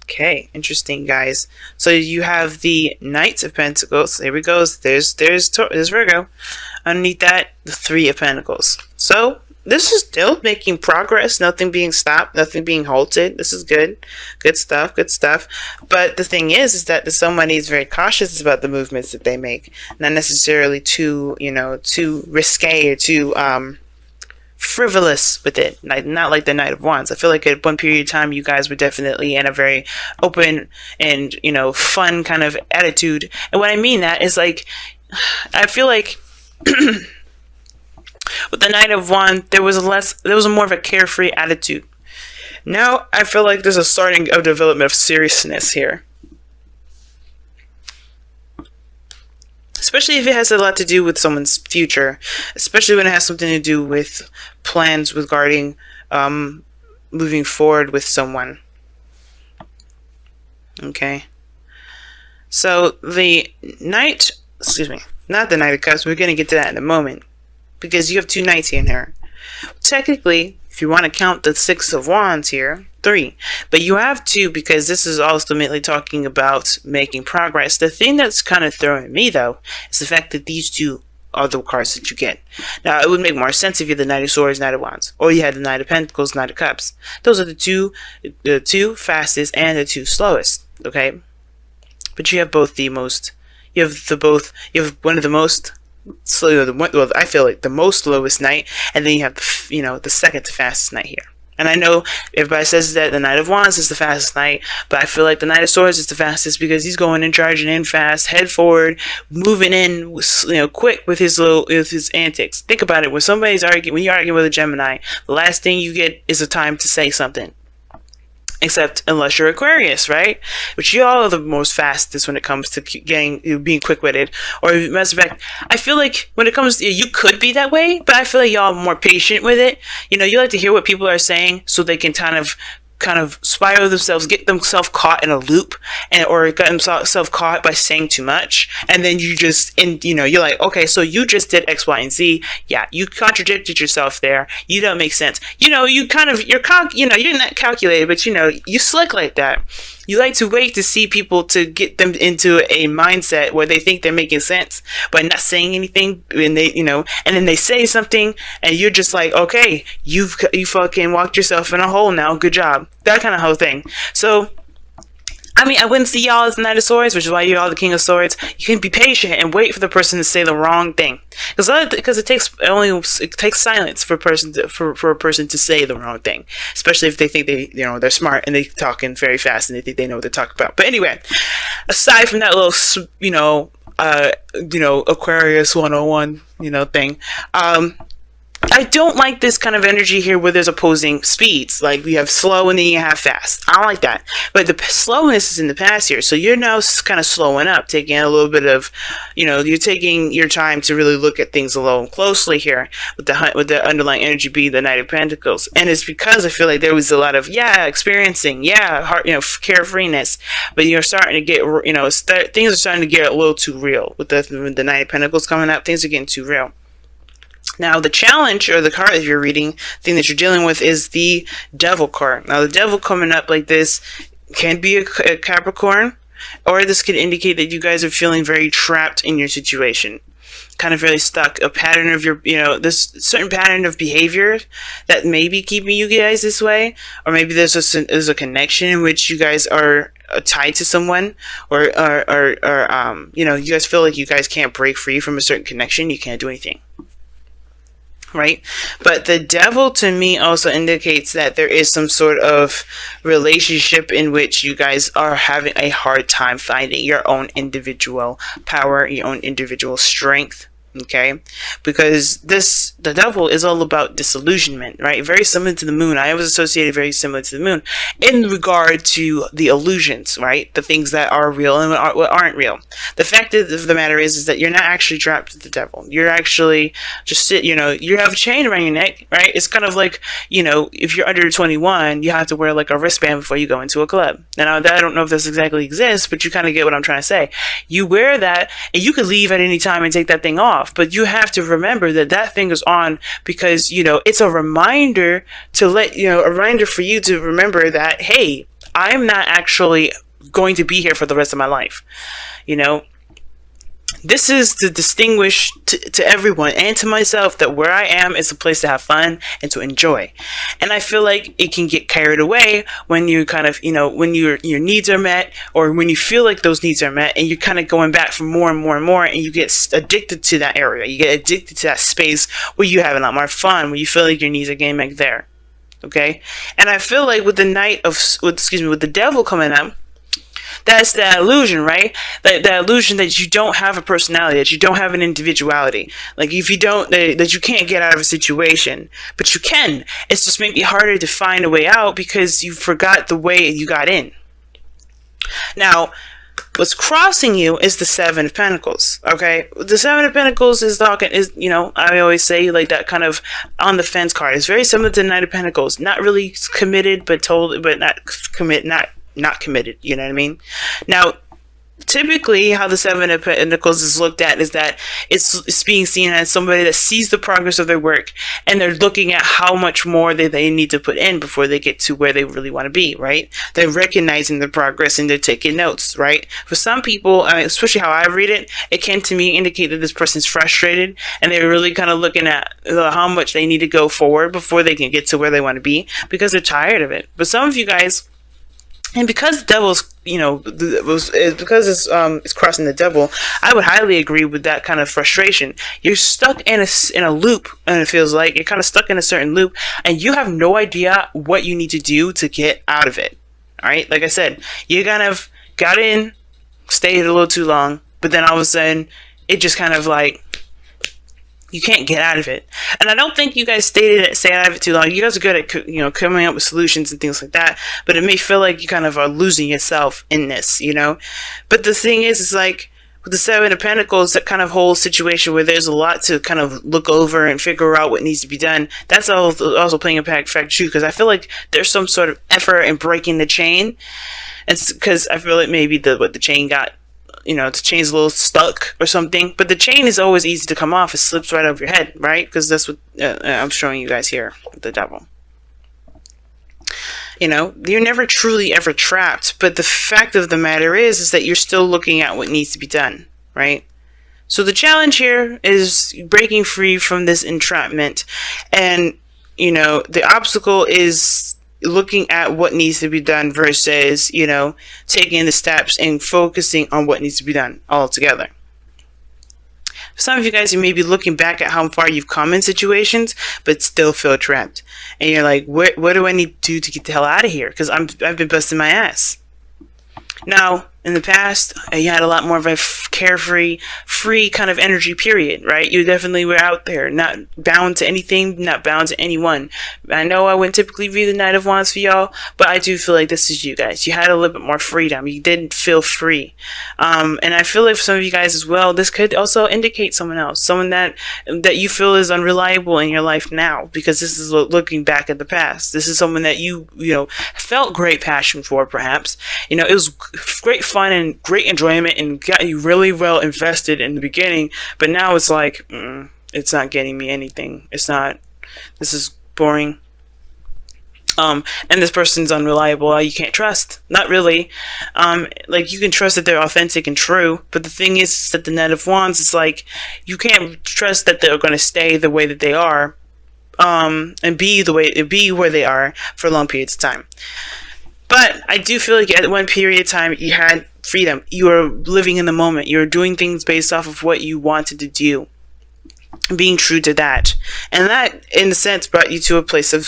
Okay, interesting, guys. So you have the Knight of Pentacles. There we go. There's Virgo. Underneath that, the Three of Pentacles. So this is still making progress. Nothing being stopped. Nothing being halted. This is good. Good stuff. Good stuff. But the thing is that somebody is very cautious about the movements that they make. Not necessarily too, too risque or too frivolous with it, not like the Knight of Wands. I feel like at one period of time you guys were definitely in a very open and fun kind of attitude. And what I mean that is, like, I feel like with the Knight of Wands there was more of a carefree attitude. Now I feel like there's a starting of development of seriousness here, especially if it has a lot to do with someone's future, especially when it has something to do with plans regarding moving forward with someone. Okay. So the Knight, not the Knight of Cups, we're going to get to that in a moment, because you have two Knights in here. Technically, if you want to count the Six of Wands here, 3. But you have 2 because this is ultimately talking about making progress. The thing that's kind of throwing me, though, is the fact that these 2 are the cards that you get. Now, it would make more sense if you had the Knight of Swords, Knight of Wands, or you had the Knight of Pentacles, Knight of Cups. Those are the two fastest and the 2 slowest, okay? But you have both the most, you have one of the most slow, well, I feel like the most slowest Knight, and then you have the second to fastest Knight here. And I know everybody says that the Knight of Wands is the fastest Knight, but I feel like the Knight of Swords is the fastest because he's going and charging in fast, head forward, moving in, quick with his antics. Think about it: when you're arguing with a Gemini, the last thing you get is a time to say something. Except unless you're Aquarius, right? Which you all are the most fastest when it comes to being quick-witted. Or, as a fact, I feel like when it comes to, you could be that way, but I feel like y'all are more patient with it. You like to hear what people are saying so they can kind of spiral themselves, get themselves caught in a loop, or get themselves caught by saying too much, and then you're like, okay, so you just did X, Y, and Z. Yeah, you contradicted yourself there. You don't make sense. You're not calculated, but you slick like that. You like to wait to see people to get them into a mindset where they think they're making sense by not saying anything, and and then they say something, and you're just like, okay, you fucking walked yourself in a hole now. Good job. That kind of whole thing. So, I mean, I wouldn't see y'all as the Knight of Swords, which is why you're all the King of Swords. You can be patient and wait for the person to say the wrong thing, because it takes silence for a person to say the wrong thing, especially if they think they're smart and they're talking very fast and they think they know what they're talking about. But anyway, aside from that little Aquarius 101 thing, I don't like this kind of energy here where there's opposing speeds. Like, we have slow and then you have fast. I don't like that. But the slowness is in the past here. So you're now kind of slowing up, taking a little bit of, you're taking your time to really look at things a little closely here with the underlying energy being the Knight of Pentacles. And it's because I feel like there was a lot of, experiencing, carefreeness. But you're starting to get, things are starting to get a little too real. With the Knight of Pentacles coming up, things are getting too real. Now, the challenge, or the card that you're reading, thing that you're dealing with, is the Devil card. Now, the Devil coming up like this can be a Capricorn, or this could indicate that you guys are feeling very trapped in your situation. Kind of really stuck. A pattern of this certain pattern of behavior that may be keeping you guys this way. Or maybe there's a connection in which you guys are tied to someone, or you guys feel like you guys can't break free from a certain connection. You can't do anything. Right? But the Devil to me also indicates that there is some sort of relationship in which you guys are having a hard time finding your own individual power, your own individual strength. Okay, because the Devil is all about disillusionment, right? Very similar to the Moon. I always associated very similar to the Moon in regard to the illusions, right? The things that are real and what aren't real. The fact of the matter is that you're not actually trapped with the Devil. You're actually just you have a chain around your neck, right? It's kind of like, if you're under 21, you have to wear like a wristband before you go into a club. Now, I don't know if this exactly exists, but you kind of get what I'm trying to say. You wear that, and you could leave at any time and take that thing off. But you have to remember that thing is on because, it's a reminder to a reminder for you to remember that, hey, I'm not actually going to be here for the rest of my life. You know, this is to distinguish to everyone and to myself that where I am is a place to have fun and to enjoy. And I feel like it can get carried away when you kind of, when your needs are met, or when you feel like those needs are met, and you're kind of going back for more and more and more, and you get addicted to that area. You get addicted to that space where you have a lot more fun, where you feel like your needs are getting back there. Okay? And I feel like with the devil coming up, that's that illusion, right? That illusion that you don't have a personality, that you don't have an individuality. Like, if you don't, that you can't get out of a situation, but you can. It's just maybe harder to find a way out because you forgot the way you got in. Now, what's crossing you is the Seven of Pentacles. Okay, the Seven of Pentacles is I always say, like, that kind of on the fence card. It's very similar to the Knight of Pentacles. Not really committed, but not committed, you know what I mean? Now, typically how the Seven of Pentacles is looked at is that it's being seen as somebody that sees the progress of their work, and they're looking at how much more they need to put in before they get to where they really want to be, right? They're recognizing the progress and they're taking notes, right? For some people, especially how I read it, it can to me indicate that this person's frustrated, and they're really kind of looking at how much they need to go forward before they can get to where they want to be, because they're tired of it. But some of you guys, and because the devil's, because it's crossing the devil, I would highly agree with that kind of frustration. You're stuck in a loop, and it feels like you're kind of stuck in a certain loop, and you have no idea what you need to do to get out of it. All right, like I said, you kind of got in, stayed a little too long, but then all of a sudden, it just kind of like, you can't get out of it. And I don't think you guys stay out of it too long. You guys are good at, coming up with solutions and things like that, but it may feel like you kind of are losing yourself in this, But the thing is like, with the Seven of Pentacles, that kind of whole situation where there's a lot to kind of look over and figure out what needs to be done, that's also playing a factor too, because I feel like there's some sort of effort in breaking the chain. It's because I feel like maybe the chain got, the chain's a little stuck or something, but the chain is always easy to come off. It slips right over your head, right? Because that's what I'm showing you guys here with the devil. You're never truly ever trapped, but the fact of the matter is that you're still looking at what needs to be done, right? So the challenge here is breaking free from this entrapment, and the obstacle is looking at what needs to be done versus, taking the steps and focusing on what needs to be done altogether. Some of you guys, you may be looking back at how far you've come in situations, but still feel trapped. And you're like, what do I need to do to get the hell out of here? Because I've been busting my ass. Now, in the past, you had a lot more of a carefree, free kind of energy period, right? You definitely were out there, not bound to anything, not bound to anyone. I know I wouldn't typically read the Knight of Wands for y'all, but I do feel like this is you guys. You had a little bit more freedom. You didn't feel free. And I feel like for some of you guys as well, this could also indicate someone else, someone that you feel is unreliable in your life now, because this is looking back at the past. This is someone that you felt great passion for, perhaps. It was great fun and great enjoyment and got you really well invested in the beginning, but now it's like, it's not getting me anything. It's not, this is boring. And this person's unreliable. You can't trust. Not really. Like, you can trust that they're authentic and true, but the thing is that the Knight of Wands is like, you can't trust that they're going to stay the way that they are, and be where they are for long periods of time. But I do feel like at one period of time, you had freedom. You were living in the moment. You were doing things based off of what you wanted to do, being true to that. And that, in a sense, brought you to a place of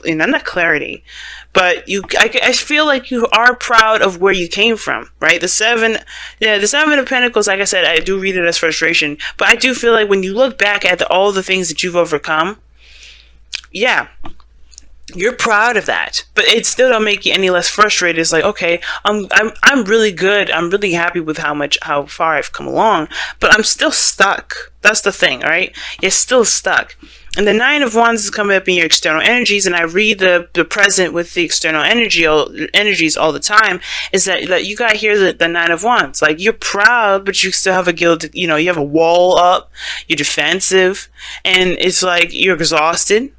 not clarity, but I feel like you are proud of where you came from, right? The Seven of Pentacles, like I said, I do read it as frustration, but I do feel like when you look back at all the things that you've overcome, yeah, you're proud of that, but it still don't make you any less frustrated. It's like, okay, I'm really good. I'm really happy with how far I've come along, but I'm still stuck. That's the thing, right? You're still stuck. And the Nine of Wands is coming up in your external energies, and I read the present with the external energies all the time, is that you got here the Nine of Wands. Like, you're proud, but you still have a guilt, you have a wall up, you're defensive, and it's like you're exhausted.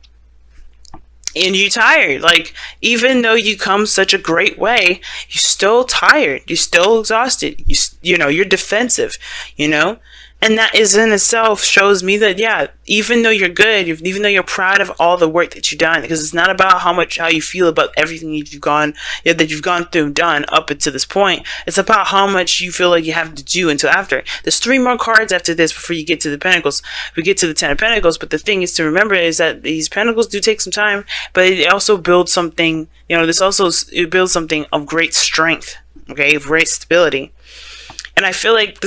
and you're tired. Like, even though you come such a great way, you're still tired. You're still exhausted. You know, you're defensive, you know? And that is in itself shows me that, yeah, even though you're good, even though you're proud of all the work that you've done, because it's not about how you feel about everything that you've gone through and done up until this point. It's about how much you feel like you have to do until after. There's 3 more cards after this before you get to the Pentacles. We get to the 10 of Pentacles, but the thing is to remember is that these Pentacles do take some time, but it also builds something, you know, it builds something of great strength, okay, of great stability. And I feel like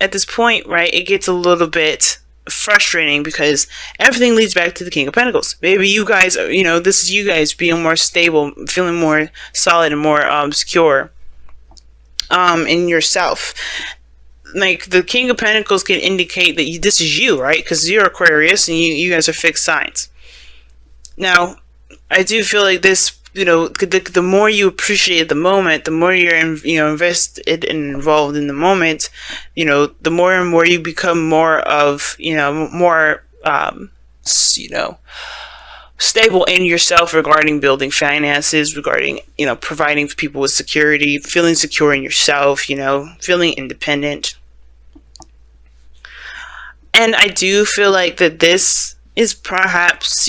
at this point, right, it gets a little bit frustrating because everything leads back to the King of Pentacles. Maybe you guys, you know, this is you guys being more stable, feeling more solid and more secure in yourself. Like, the King of Pentacles can indicate that this is you, right? Because you're Aquarius and you guys are fixed signs. Now, I do feel like this, you know, the more you appreciate the moment, the more you're, invested and involved in the moment, you know, the more and more you become more of, more, stable in yourself regarding building finances, regarding, providing people with security, feeling secure in yourself, feeling independent. And I do feel like that this is perhaps,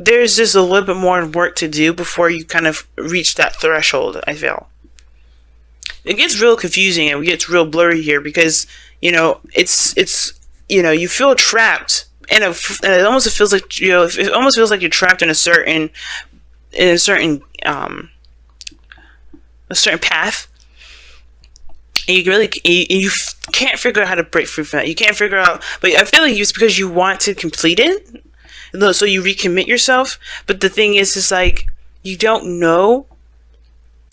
there's just a little bit more work to do before you kind of reach that threshold, I feel. It gets real confusing and it gets real blurry here because, it's you feel trapped and it almost feels like, it almost feels like you're trapped in a certain path. And you can't figure out how to break free from that. You can't figure out, but I feel like it's because you want to complete it. So you recommit yourself, but the thing is, it's like you don't know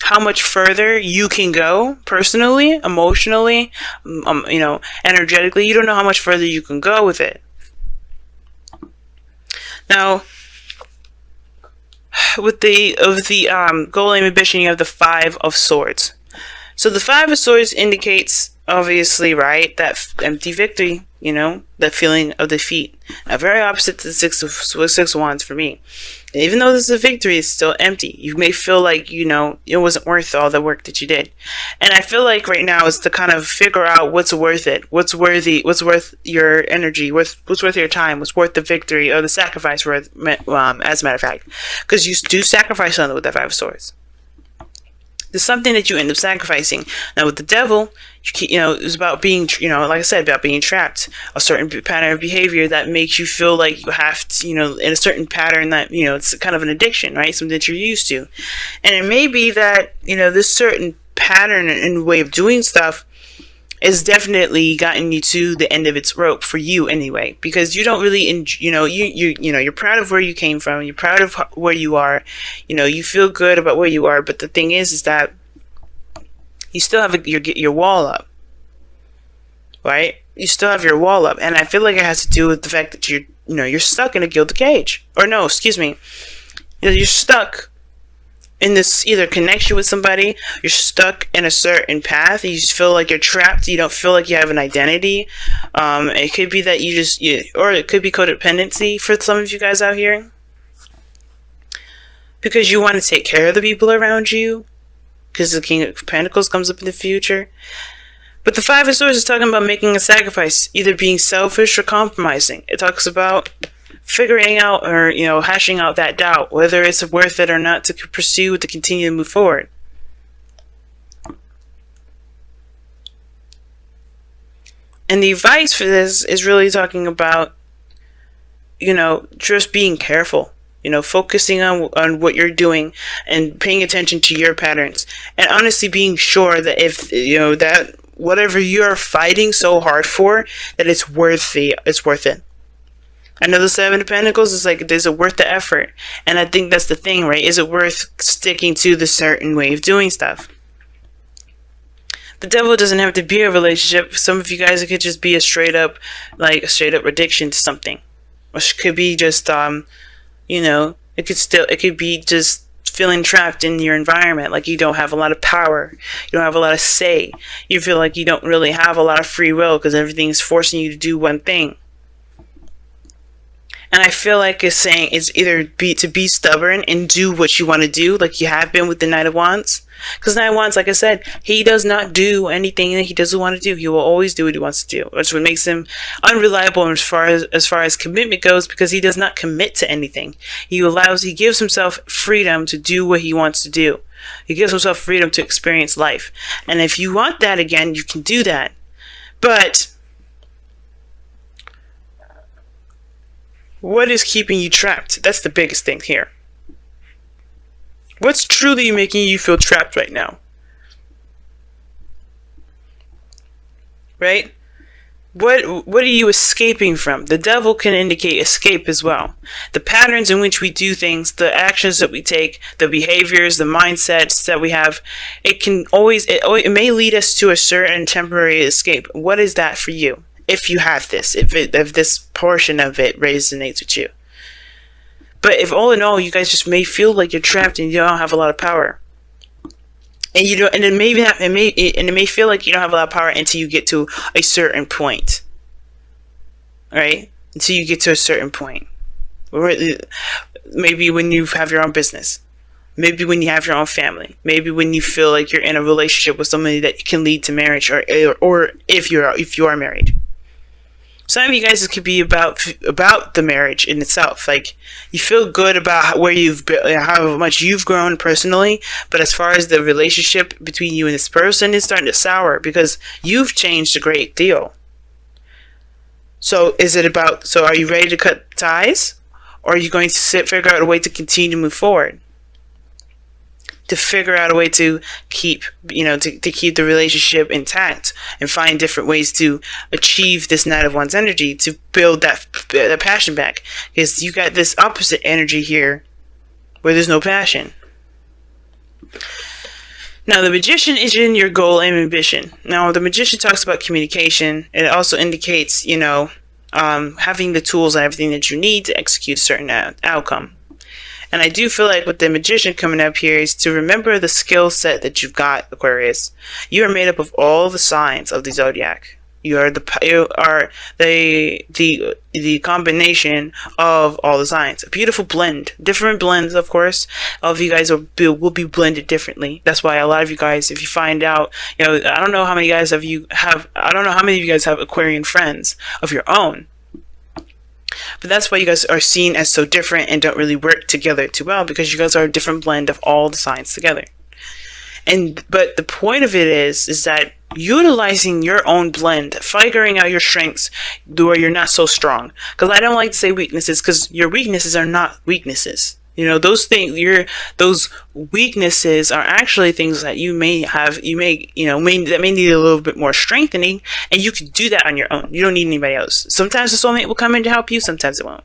how much further you can go personally, emotionally, energetically. You don't know how much further you can go with it. Now, with the goal and ambition, you have the 5 of Swords. So the 5 of Swords indicates, obviously, right, that empty victory, that feeling of defeat. Now, very opposite to the 6 of Wands for me. And even though this is a victory, it's still empty. You may feel like, it wasn't worth all the work that you did. And I feel like right now is to kind of figure out what's worth it, what's worth your energy, what's worth your time, what's worth the victory or the sacrifice, as a matter of fact. Because you do sacrifice something with that 5 of Swords. There's something that you end up sacrificing. Now with the Devil, it's about being, like I said, about being trapped. A certain pattern of behavior that makes you feel like you have to, in a certain pattern that, it's kind of an addiction, right? Something that you're used to. And it may be that, this certain pattern and way of doing stuff is definitely gotten you to the end of its rope for you anyway, because you don't really, you're proud of where you came from, you're proud of where you are, you feel good about where you are, but the thing is that you still have your wall up, right? You still have your wall up, and I feel like it has to do with the fact that you're stuck in a gilded cage, or no, excuse me, you're stuck in this either connection with somebody, you're stuck in a certain path, you just feel like you're trapped, you don't feel like you have an identity. It could be that or it could be codependency for some of you guys out here. Because you want to take care of the people around you. Because the King of Pentacles comes up in the future. But the 5 of Swords is talking about making a sacrifice, either being selfish or compromising. It talks about figuring out or, hashing out that doubt, whether it's worth it or not to pursue, to continue to move forward. And the advice for this is really talking about, just being careful, focusing on what you're doing and paying attention to your patterns. And honestly being sure that if, that whatever you're fighting so hard for, that it's worth it. I know the 7 of Pentacles is like, is it worth the effort? And I think that's the thing, right? Is it worth sticking to the certain way of doing stuff? The Devil doesn't have to be a relationship. Some of you guys, it could just be a straight up addiction to something. Or it could be just, it could be just feeling trapped in your environment. Like you don't have a lot of power. You don't have a lot of say. You feel like you don't really have a lot of free will because everything is forcing you to do one thing. And I feel like it's saying it's either to be stubborn and do what you want to do, like you have been with the Knight of Wands. Because Knight of Wands, like I said, he does not do anything that he doesn't want to do. He will always do what he wants to do. That's what makes him unreliable as far as commitment goes, because he does not commit to anything. He gives himself freedom to do what he wants to do. He gives himself freedom to experience life. And if you want that again, you can do that. But what is keeping you trapped? That's the biggest thing here. What's truly making you feel trapped right now? Right? What are you escaping from? The devil can indicate escape as well. The patterns in which we do things, the actions that we take, the behaviors, the mindsets that we have, it may lead us to a certain temporary escape. What is that for you? If you have this, if this portion of it resonates with you. But if all in all, you guys just may feel like you're trapped and you don't have a lot of power. And it may feel like you don't have a lot of power until you get to a certain point. Right? Until you get to a certain point. Maybe when you have your own business. Maybe when you have your own family. Maybe when you feel like you're in a relationship with somebody that can lead to marriage, or if you are married. Some of you guys, it could be about the marriage in itself. Like, you feel good about where you've been, how much you've grown personally, but as far as the relationship between you and this person is starting to sour because you've changed a great deal. So are you ready to cut ties? Or are you going to figure out a way to continue to move forward? To figure out a way to keep the relationship intact and find different ways to achieve this Knight of Wands energy, to build that passion back. Because you got this opposite energy here where there's no passion. Now, the Magician is in your goal and ambition. Now, the Magician talks about communication. It also indicates, having the tools and everything that you need to execute a certain outcome. And I do feel like with the Magician coming up here is to remember the skill set that you've got, Aquarius. You are made up of all the signs of the zodiac. You are the combination of all the signs. A beautiful blend. Different blends, of course. All of you guys will be blended differently. That's why a lot of you guys, if you find out, I don't know how many of you guys have Aquarian friends of your own. But that's why you guys are seen as so different and don't really work together too well, because you guys are a different blend of all the signs together. But the point of it is that utilizing your own blend, figuring out your strengths where you're not so strong. Because I don't like to say weaknesses, because your weaknesses are not weaknesses. Those weaknesses are actually things that you may have, that may need a little bit more strengthening, and you can do that on your own. You don't need anybody else. Sometimes the soulmate will come in to help you, sometimes it won't.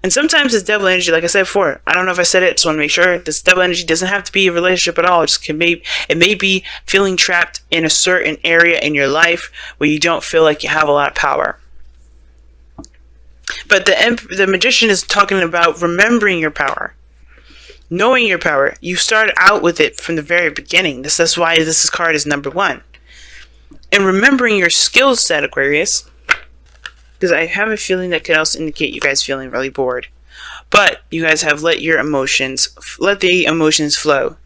And sometimes it's devil energy, like I said before. I don't know if I said it, just want to make sure. This devil energy doesn't have to be a relationship at all. It may be feeling trapped in a certain area in your life where you don't feel like you have a lot of power. But the Magician is talking about remembering your power, knowing your power. You start out with it from the very beginning. That's why this card is number 1. And remembering your skill set, Aquarius, because I have a feeling that could also indicate you guys feeling really bored. But you guys have let the emotions flow.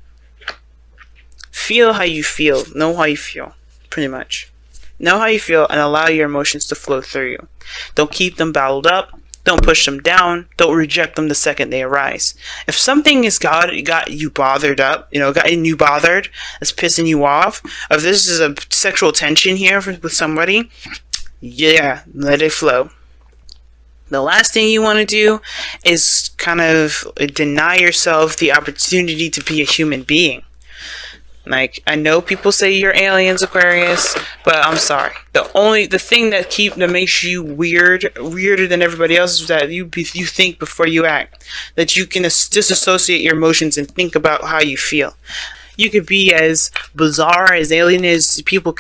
Feel how you feel. Know how you feel, pretty much. Know how you feel and allow your emotions to flow through you. Don't keep them bottled up. Don't push them down. Don't reject them the second they arise. If something got you bothered up, gotten you bothered, that's pissing you off, if this is a sexual tension here with somebody, yeah, let it flow. The last thing you want to do is kind of deny yourself the opportunity to be a human being. Like, I know people say you're aliens, Aquarius, but I'm sorry. The thing that makes you weirder than everybody else, is that you think before you act. That you can disassociate your emotions and think about how you feel. You could be as bizarre, as alien as people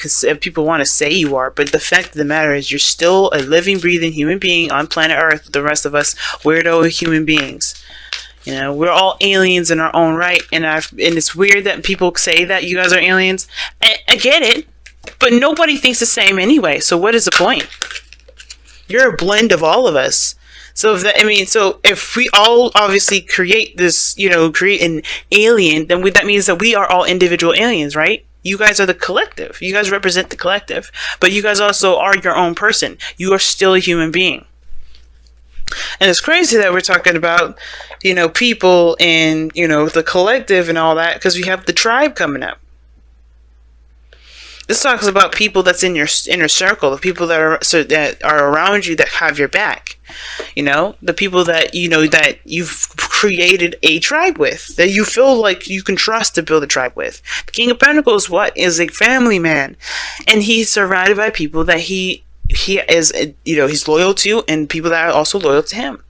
want to say you are, but the fact of the matter is you're still a living, breathing human being on planet Earth. The rest of us weirdo human beings. We're all aliens in our own right, and it's weird that people say that you guys are aliens. I get it, but nobody thinks the same anyway, so what is the point? You're a blend of all of us. So if that, I mean, so if we all obviously create this, create an alien, then that means that we are all individual aliens, right? You guys are the collective. You guys represent the collective, but you guys also are your own person. You are still a human being. And it's crazy that we're talking about, people and, the collective and all that, because we have the tribe coming up. This talks about people that's in your inner circle, the people that are around you that have your back. The people that that you've created a tribe with, that you feel like you can trust to build a tribe with. The King of Pentacles, is a family man, and he's surrounded by people that he is, he's loyal to, and people that are also loyal to him.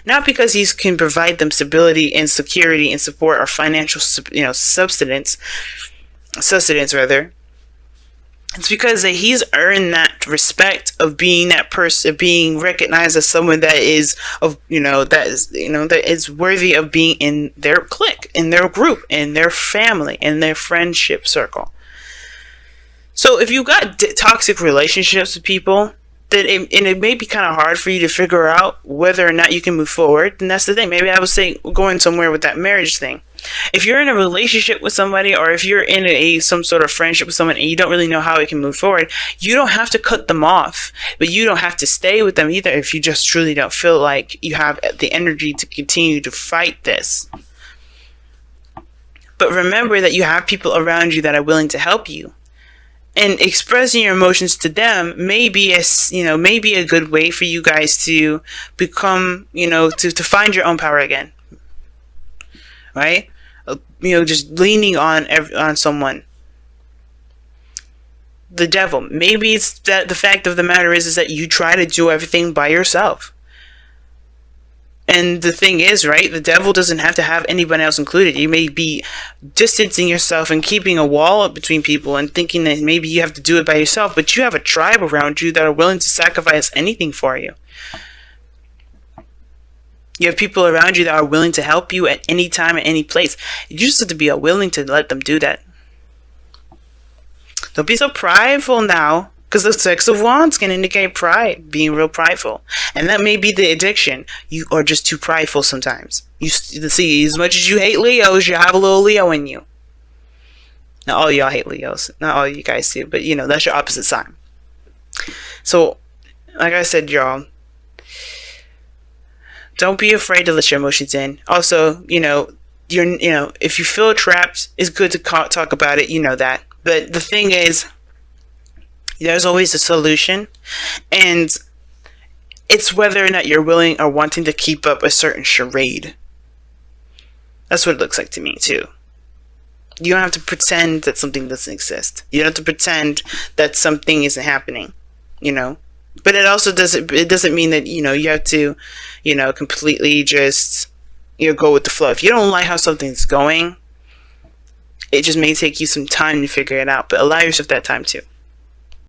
Not because he can provide them stability and security and support or financial, sustenance rather. It's because he's earned that respect of being that person, being recognized as someone that is that is worthy of being in their clique, in their group, in their family, in their friendship circle. So if you've got toxic relationships with people, then it may be kind of hard for you to figure out whether or not you can move forward. And that's the thing. Maybe I would say going somewhere with that marriage thing. If you're in a relationship with somebody, or if you're in some sort of friendship with someone and you don't really know how it can move forward, you don't have to cut them off, but you don't have to stay with them either if you just truly don't feel like you have the energy to continue to fight this. But remember that you have people around you that are willing to help you. And expressing your emotions to them may be a good way for you guys to become, to find your own power again. Right? Just leaning on someone. The devil. Maybe it's that the fact of the matter is that you try to do everything by yourself. And the thing is, right, the devil doesn't have to have anyone else included. You may be distancing yourself and keeping a wall up between people and thinking that maybe you have to do it by yourself, but you have a tribe around you that are willing to sacrifice anything for you. You have people around you that are willing to help you at any time, at any place. You just have to be willing to let them do that. Don't be so prideful now, because the Six of Wands can indicate pride, being real prideful. And that may be the addiction. You are just too prideful sometimes. You see, as much as you hate Leos, you have a little Leo in you. Not all y'all hate Leos. Not all you guys do, but that's your opposite sign. So, like I said, y'all, don't be afraid to let your emotions in. Also, if you feel trapped, it's good to talk about it. You know that. But the thing is, there's always a solution, and it's whether or not you're willing or wanting to keep up a certain charade. That's what it looks like to me too. You don't have to pretend that something doesn't exist. You don't have to pretend that something isn't happening. But it also doesn't mean that you have to completely just go with the flow. If you don't like how something's going, it just may take you some time to figure it out, but allow yourself that time too.